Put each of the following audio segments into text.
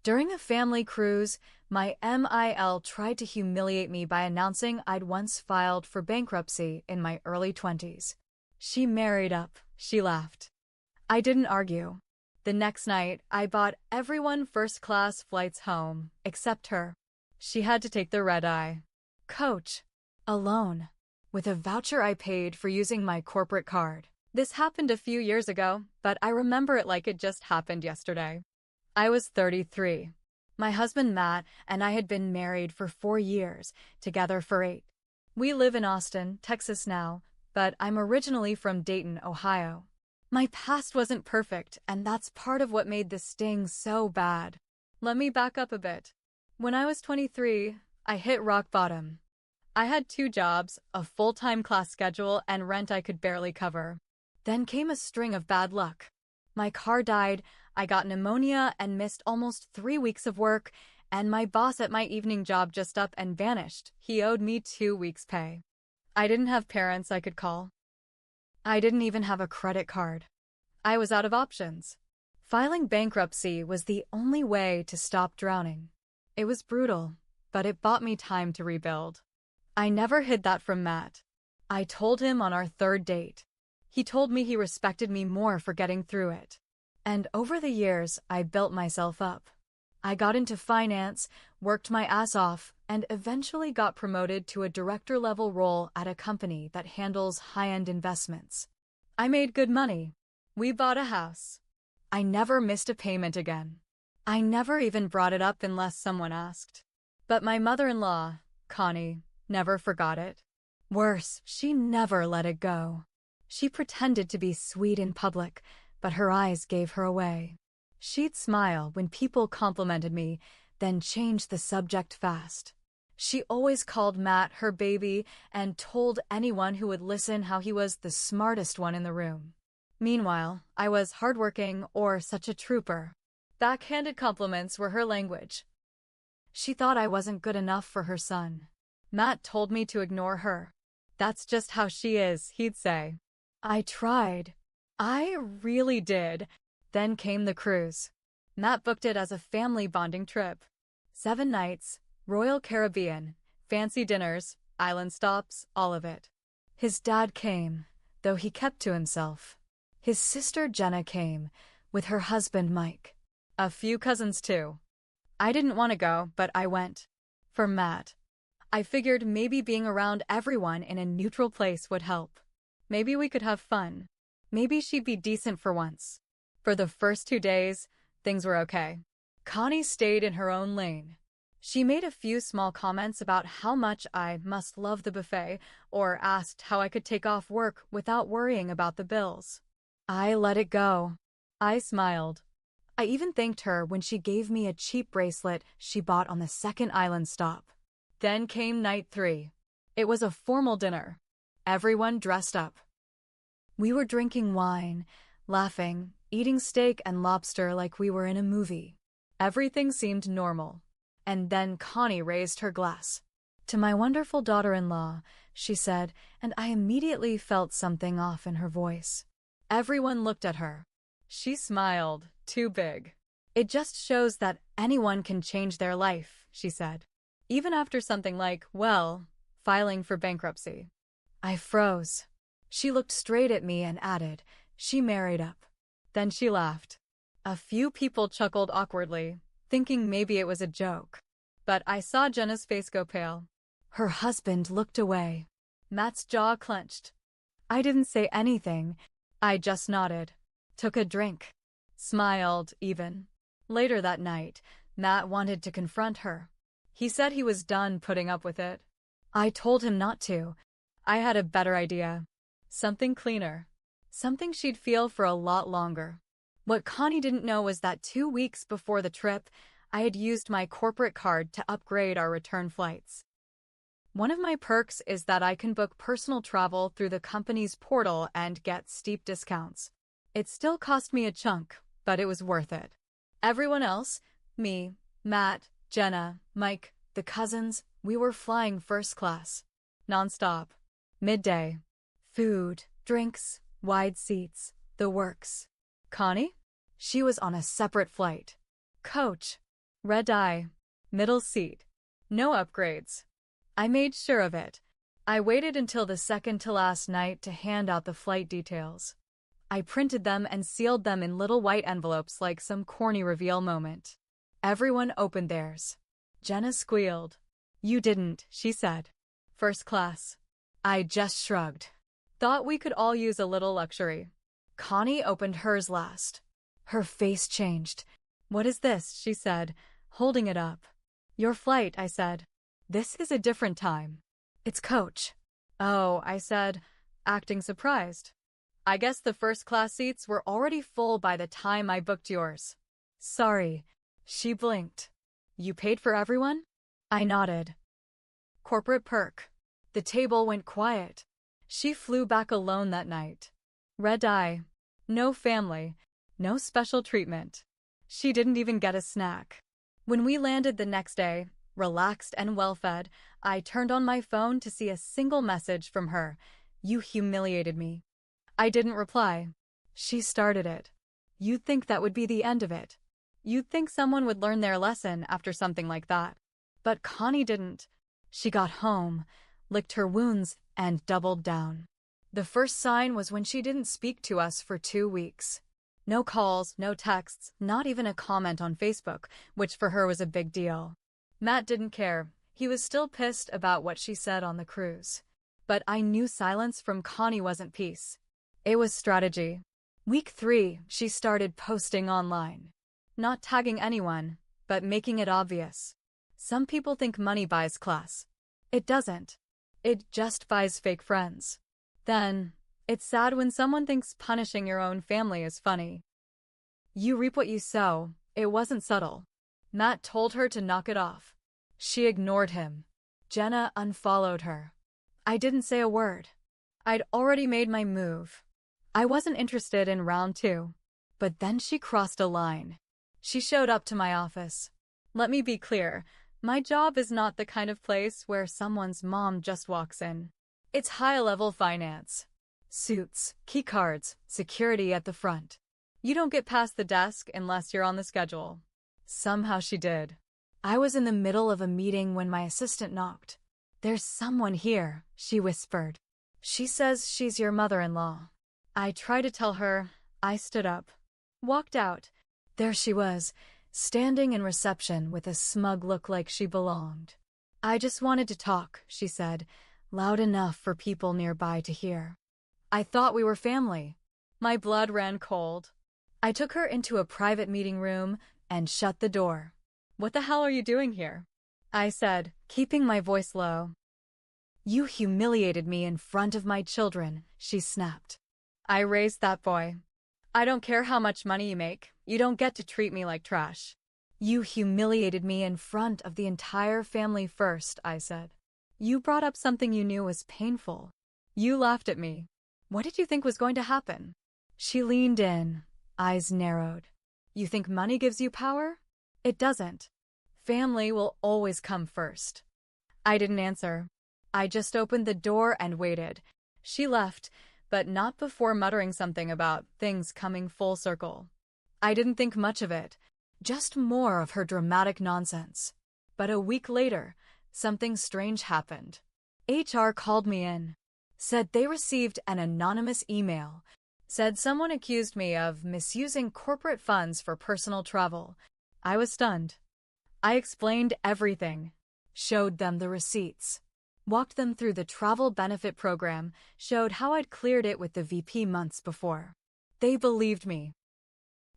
During a family cruise, my MIL tried to humiliate me by announcing I'd once filed for bankruptcy in my early 20s. She married up, she laughed. I didn't argue. The next night, I bought everyone first-class flights home, except her. She had to take the red-eye coach alone, with a voucher I paid for using my corporate card. This happened a few years ago, but I remember it like it just happened yesterday. I was 33. My husband Matt and I had been married for 4 years, together for 8. We live in Austin, Texas now, but I'm originally from Dayton, Ohio. My past wasn't perfect, and that's part of what made this sting so bad. Let me back up a bit. When I was 23, I hit rock bottom. I had 2 jobs, a full-time class schedule, and rent I could barely cover. Then came a string of bad luck. My car died, I got pneumonia and missed almost 3 weeks of work, and my boss at my evening job just up and vanished. He owed me 2 weeks' pay. I didn't have parents I could call. I didn't even have a credit card. I was out of options. Filing bankruptcy was the only way to stop drowning. It was brutal, but it bought me time to rebuild. I never hid that from Matt. I told him on our 3rd date. He told me he respected me more for getting through it. And over the years, I built myself up. I got into finance, worked my ass off, and eventually got promoted to a director-level role at a company that handles high-end investments. I made good money. We bought a house. I never missed a payment again. I never even brought it up unless someone asked. But my mother-in-law, Connie, never forgot it. Worse, she never let it go. She pretended to be sweet in public, but her eyes gave her away. She'd smile when people complimented me, then change the subject fast. She always called Matt her baby and told anyone who would listen how he was the smartest one in the room. Meanwhile, I was hardworking or such a trooper. Backhanded compliments were her language. She thought I wasn't good enough for her son. Matt told me to ignore her. That's just how she is, he'd say. I tried. I really did. Then came the cruise. Matt booked it as a family bonding trip. 7 nights, Royal Caribbean, fancy dinners, island stops, all of it. His dad came, though he kept to himself. His sister Jenna came, with her husband Mike. A few cousins too. I didn't want to go, but I went. For Matt. I figured maybe being around everyone in a neutral place would help. Maybe we could have fun. Maybe she'd be decent for once. For the first 2 days, things were okay. Connie stayed in her own lane. She made a few small comments about how much I must love the buffet, or asked how I could take off work without worrying about the bills. I let it go. I smiled. I even thanked her when she gave me a cheap bracelet she bought on the 2nd island stop. Then came night 3. It was a formal dinner. Everyone dressed up. We were drinking wine, laughing, eating steak and lobster like we were in a movie. Everything seemed normal. And then Connie raised her glass. To my wonderful daughter-in-law, she said, and I immediately felt something off in her voice. Everyone looked at her. She smiled, too big. It just shows that anyone can change their life, she said. Even after something like, well, filing for bankruptcy. I froze. She looked straight at me and added, she married up. Then she laughed. A few people chuckled awkwardly, thinking maybe it was a joke. But I saw Jenna's face go pale. Her husband looked away. Matt's jaw clenched. I didn't say anything. I just nodded. Took a drink. Smiled, even. Later that night, Matt wanted to confront her. He said he was done putting up with it. I told him not to. I had a better idea. Something cleaner. Something she'd feel for a lot longer. What Connie didn't know was that 2 weeks before the trip, I had used my corporate card to upgrade our return flights. One of my perks is that I can book personal travel through the company's portal and get steep discounts. It still cost me a chunk, but it was worth it. Everyone else, me, Matt, Jenna, Mike, the cousins, we were flying first class. Nonstop. Midday. Food, drinks, wide seats, the works. Connie? She was on a separate flight. Coach. Red eye. Middle seat. No upgrades. I made sure of it. I waited until the second to last night to hand out the flight details. I printed them and sealed them in little white envelopes like some corny reveal moment. Everyone opened theirs. Jenna squealed. You didn't, she said. First class. I just shrugged. Thought we could all use a little luxury. Connie opened hers last. Her face changed. What is this? She said, holding it up. Your flight, I said. This is a different time. It's coach. Oh, I said, acting surprised. I guess the first class seats were already full by the time I booked yours. Sorry. She blinked. You paid for everyone? I nodded. Corporate perk. The table went quiet. She flew back alone that night. Red eye. No family. No special treatment. She didn't even get a snack. When we landed the next day, relaxed and well-fed, I turned on my phone to see a single message from her. You humiliated me. I didn't reply. She started it. You'd think that would be the end of it. You'd think someone would learn their lesson after something like that. But Connie didn't. She got home, licked her wounds, and doubled down. The first sign was when she didn't speak to us for 2 weeks. No calls, no texts, not even a comment on Facebook, which for her was a big deal. Matt didn't care. He was still pissed about what she said on the cruise. But I knew silence from Connie wasn't peace. It was strategy. Week 3, she started posting online. Not tagging anyone, but making it obvious. Some people think money buys class. It doesn't. It just buys fake friends. Then, it's sad when someone thinks punishing your own family is funny. You reap what you sow. It wasn't subtle. Matt told her to knock it off. She ignored him. Jenna unfollowed her. I didn't say a word. I'd already made my move. I wasn't interested in round 2. But then she crossed a line. She showed up to my office. Let me be clear. My job is not the kind of place where someone's mom just walks in. It's high-level finance. Suits, keycards, security at the front. You don't get past the desk unless you're on the schedule. Somehow she did. I was in the middle of a meeting when my assistant knocked. There's someone here, she whispered. She says she's your mother-in-law. I tried to tell her. I stood up. Walked out. There she was, standing in reception with a smug look like she belonged. I just wanted to talk, she said, loud enough for people nearby to hear. I thought we were family. My blood ran cold. I took her into a private meeting room and shut the door. What the hell are you doing here? I said, keeping my voice low. You humiliated me in front of my children, she snapped. I raised that boy. I don't care how much money you make. You don't get to treat me like trash. You humiliated me in front of the entire family first, I said. You brought up something you knew was painful. You laughed at me. What did you think was going to happen? She leaned in, eyes narrowed. You think money gives you power? It doesn't. Family will always come first. I didn't answer. I just opened the door and waited. She left, but not before muttering something about things coming full circle. I didn't think much of it, just more of her dramatic nonsense. But a week later, something strange happened. HR called me in, said they received an anonymous email, said someone accused me of misusing corporate funds for personal travel. I was stunned. I explained everything, showed them the receipts, walked them through the travel benefit program, showed how I'd cleared it with the VP months before. They believed me.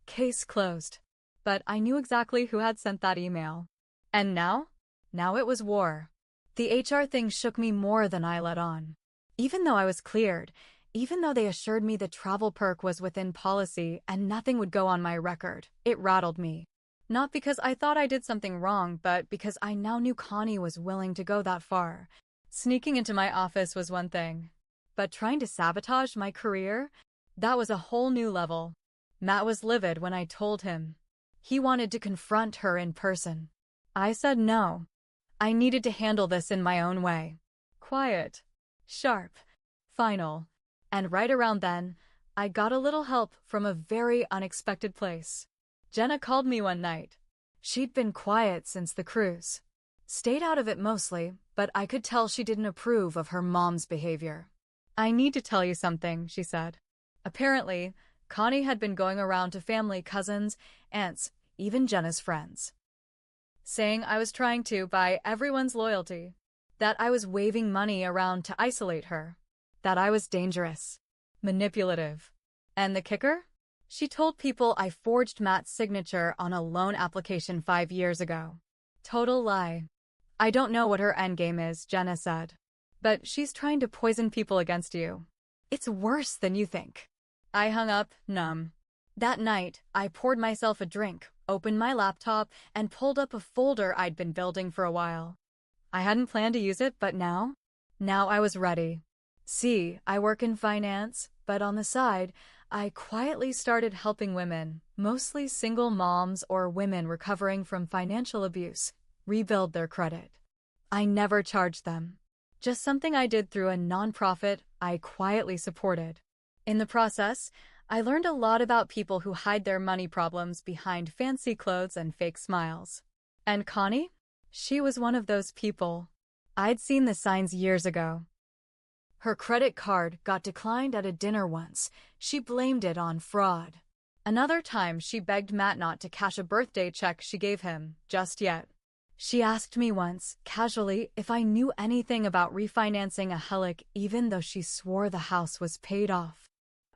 Case closed. But I knew exactly who had sent that email. And now? Now it was war. The HR thing shook me more than I let on. Even though I was cleared, even though they assured me the travel perk was within policy and nothing would go on my record, it rattled me. Not because I thought I did something wrong, but because I now knew Connie was willing to go that far. Sneaking into my office was one thing, but trying to sabotage my career? That was a whole new level. Matt was livid when I told him. He wanted to confront her in person. I said no. I needed to handle this in my own way. Quiet. Sharp. Final. And right around then, I got a little help from a very unexpected place. Jenna called me one night. She'd been quiet since the cruise. Stayed out of it mostly, but I could tell she didn't approve of her mom's behavior. "I need to tell you something," she said. Apparently, Connie had been going around to family, cousins, aunts, even Jenna's friends, saying I was trying to buy everyone's loyalty, that I was waving money around to isolate her, that I was dangerous, manipulative. And the kicker? She told people I forged Matt's signature on a loan application 5 years ago. Total lie. "I don't know what her endgame is," Jenna said. "But she's trying to poison people against you. It's worse than you think." I hung up, numb. That night, I poured myself a drink, opened my laptop, and pulled up a folder I'd been building for a while. I hadn't planned to use it, but now I was ready. See, I work in finance, but on the side, I quietly started helping women, mostly single moms or women recovering from financial abuse, rebuild their credit. I never charged them. Just something I did through a nonprofit I quietly supported. In the process, I learned a lot about people who hide their money problems behind fancy clothes and fake smiles. And Connie? She was one of those people. I'd seen the signs years ago. Her credit card got declined at a dinner once. She blamed it on fraud. Another time, she begged Matt not to cash a birthday check she gave him, just yet. She asked me once, casually, if I knew anything about refinancing a Helic even though she swore the house was paid off.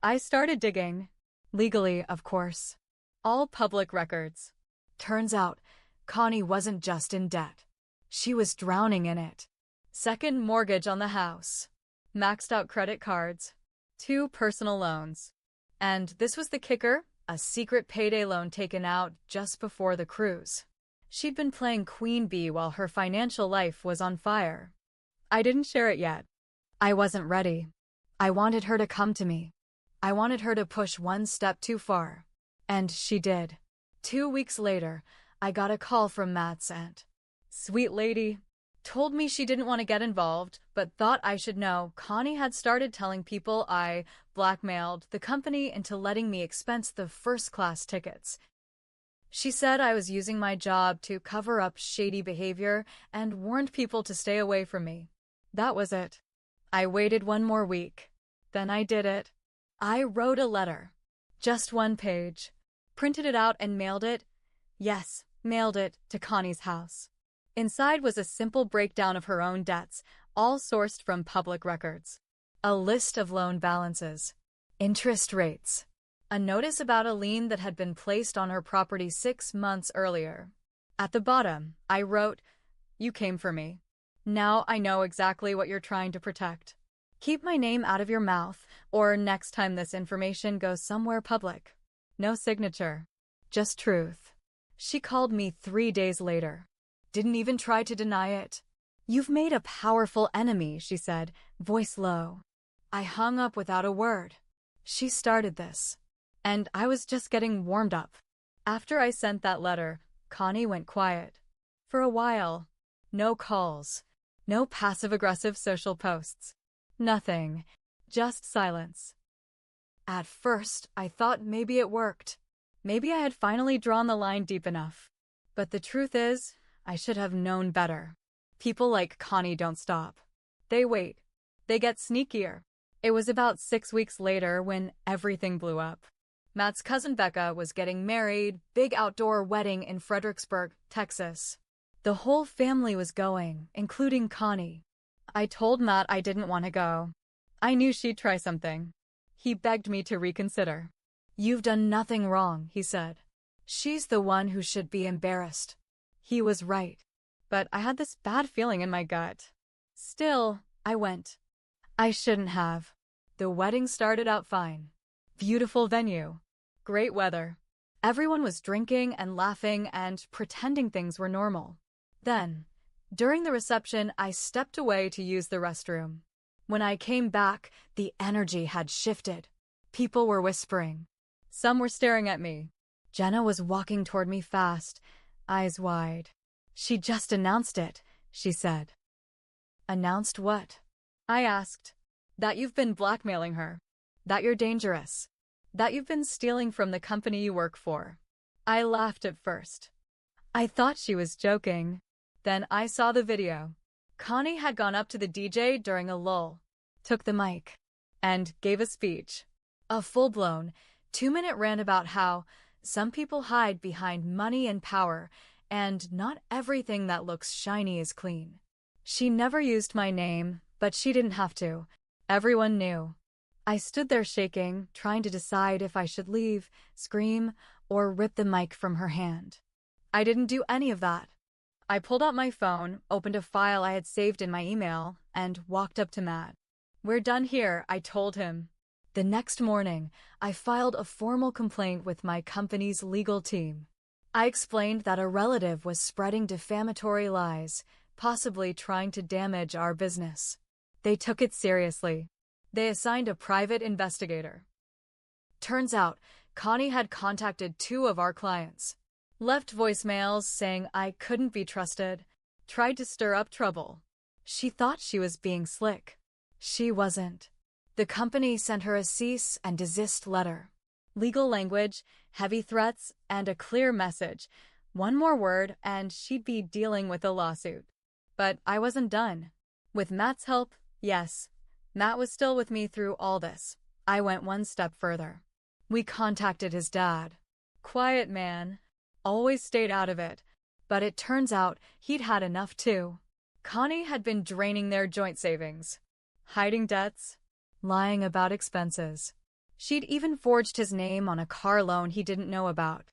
I started digging. Legally, of course. All public records. Turns out, Connie wasn't just in debt. She was drowning in it. Second mortgage on the house. Maxed out credit cards. 2 personal loans. And this was the kicker, a secret payday loan taken out just before the cruise. She'd been playing queen bee while her financial life was on fire. I didn't share it yet. I wasn't ready. I wanted her to come to me. I wanted her to push one step too far. And she did. 2 weeks later, I got a call from Matt's aunt. Sweet lady. Told me she didn't want to get involved, but thought I should know Connie had started telling people I blackmailed the company into letting me expense the first-class tickets. She said I was using my job to cover up shady behavior and warned people to stay away from me. That was it. I waited 1 more week. Then I did it. I wrote a letter. Just 1 page. Printed it out and mailed it. Yes, mailed it to Connie's house. Inside was a simple breakdown of her own debts, all sourced from public records. A list of loan balances. Interest rates. A notice about a lien that had been placed on her property 6 months earlier. At the bottom, I wrote, "You came for me. Now I know exactly what you're trying to protect. Keep my name out of your mouth, or next time this information goes somewhere public." No signature. Just truth. She called me 3 days later. Didn't even try to deny it. "You've made a powerful enemy," she said, voice low. I hung up without a word. She started this. And I was just getting warmed up. After I sent that letter, Connie went quiet. For a while. No calls. No passive-aggressive social posts. Nothing. Just silence. At first, I thought maybe it worked. Maybe I had finally drawn the line deep enough. But the truth is, I should have known better. People like Connie don't stop. They wait. They get sneakier. It was about 6 weeks later when everything blew up. Matt's cousin Becca was getting married, big outdoor wedding in Fredericksburg, Texas. The whole family was going, including Connie. I told Matt I didn't want to go. I knew she'd try something. He begged me to reconsider. "You've done nothing wrong," he said. "She's the one who should be embarrassed." He was right. But I had this bad feeling in my gut. Still, I went. I shouldn't have. The wedding started out fine. Beautiful venue. Great weather. Everyone was drinking and laughing and pretending things were normal. Then, during the reception, I stepped away to use the restroom. When I came back, the energy had shifted. People were whispering. Some were staring at me. Jenna was walking toward me fast, eyes wide. "She just announced it," she said. "Announced what?" I asked. "That you've been blackmailing her. That you're dangerous. That you've been stealing from the company you work for." I laughed at first. I thought she was joking. Then I saw the video. Connie had gone up to the DJ during a lull, took the mic, and gave a speech. A full-blown, 2-minute rant about how some people hide behind money and power, and not everything that looks shiny is clean. She never used my name, but she didn't have to. Everyone knew. I stood there shaking, trying to decide if I should leave, scream, or rip the mic from her hand. I didn't do any of that. I pulled out my phone, opened a file I had saved in my email, and walked up to Matt. "We're done here," I told him. The next morning, I filed a formal complaint with my company's legal team. I explained that a relative was spreading defamatory lies, possibly trying to damage our business. They took it seriously. They assigned a private investigator. Turns out, Connie had contacted 2 of our clients, left voicemails saying I couldn't be trusted, tried to stir up trouble. She thought she was being slick. She wasn't. The company sent her a cease and desist letter. Legal language, heavy threats, and a clear message. One more word and she'd be dealing with a lawsuit. But I wasn't done. With Matt's help, yes, Matt was still with me through all this. I went one step further. We contacted his dad. Quiet man. Always stayed out of it. But it turns out he'd had enough too. Connie had been draining their joint savings, hiding debts, lying about expenses. She'd even forged his name on a car loan he didn't know about.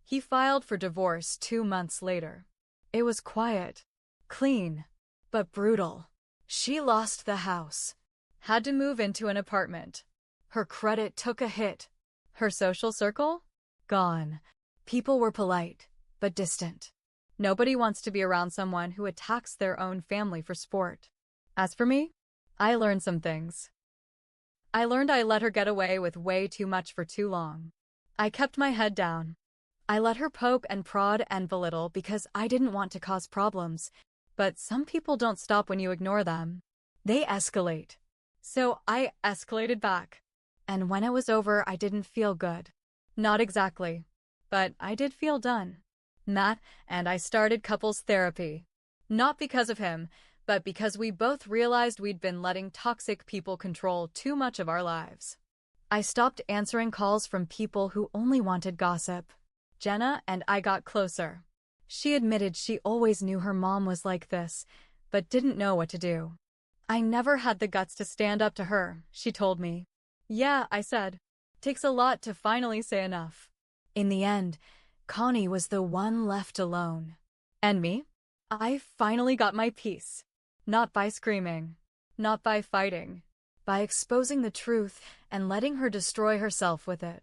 He filed for divorce 2 months later. It was quiet, clean, but brutal. She lost the house, had to move into an apartment. Her credit took a hit. Her social circle? Gone. People were polite, but distant. Nobody wants to be around someone who attacks their own family for sport. As for me, I learned some things. I learned I let her get away with way too much for too long. I kept my head down. I let her poke and prod and belittle because I didn't want to cause problems. But some people don't stop when you ignore them. They escalate. So I escalated back. And when it was over, I didn't feel good. Not exactly. But I did feel done. Matt and I started couples therapy. Not because of him, but because we both realized we'd been letting toxic people control too much of our lives. I stopped answering calls from people who only wanted gossip. Jenna and I got closer. She admitted she always knew her mom was like this, but didn't know what to do. I never had the guts to stand up to her, she told me. Yeah, I said. Takes a lot to finally say enough. In the end, Connie was the one left alone. And me? I finally got my peace. Not by screaming. Not by fighting. By exposing the truth and letting her destroy herself with it.